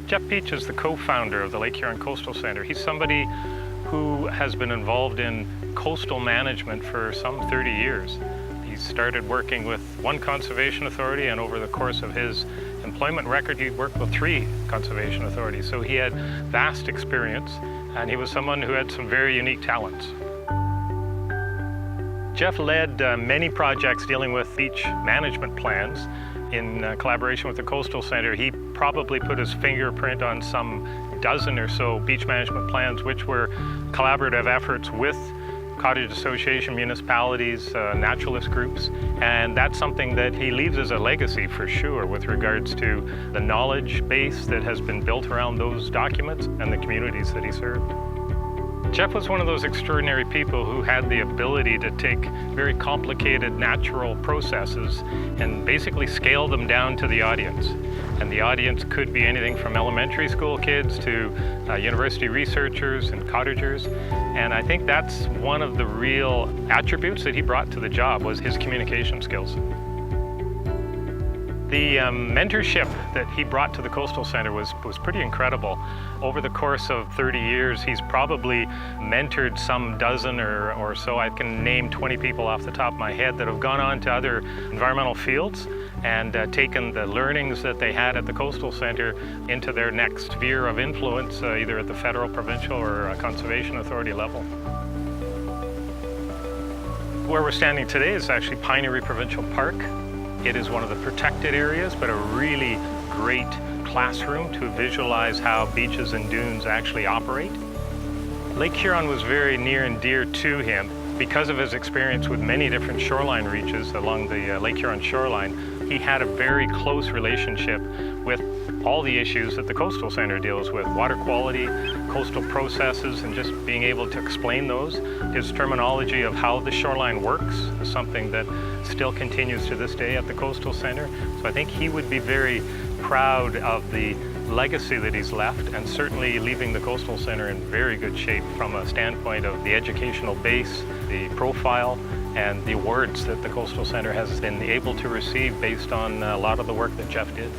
Geoff Peach is the co-founder of the Lake Huron Coastal Centre. He's somebody who has been involved in coastal management for some 30 years. He started working with one conservation authority, and over the course of his employment record, he worked with 3 conservation authorities. So he had vast experience, and he was someone who had some very unique talents. Geoff led many projects dealing with beach management plans in collaboration with the Coastal Centre. He probably put his fingerprint on some dozen or so beach management plans, which were collaborative efforts with cottage association, municipalities, naturalist groups, and that's something that he leaves as a legacy for sure with regards to the knowledge base that has been built around those documents and the communities that he served. Geoff was one of those extraordinary people who had the ability to take very complicated natural processes and basically scale them down to the audience. And the audience could be anything from elementary school kids to university researchers and cottagers. And I think that's one of the real attributes that he brought to the job, was his communication skills. The mentorship that he brought to the Coastal Centre was pretty incredible. Over the course of 30 years, he's probably mentored some dozen or so. I can name 20 people off the top of my head that have gone on to other environmental fields and taken the learnings that they had at the Coastal Centre into their next sphere of influence, either at the federal, provincial, or conservation authority level. Where we're standing today is actually Pinery Provincial Park. It is one of the protected areas, but a really great classroom to visualize how beaches and dunes actually operate. Lake Huron was very near and dear to him because of his experience with many different shoreline reaches along the Lake Huron shoreline. He had a very close relationship with all the issues that the Coastal Centre deals with: water quality, coastal processes, and just being able to explain those. His terminology of how the shoreline works is something that still continues to this day at the Coastal Centre. So I think he would be very proud of the legacy that he's left, and certainly leaving the Coastal Centre in very good shape from a standpoint of the educational base, the profile, and the awards that the Coastal Centre has been able to receive based on a lot of the work that Geoff did.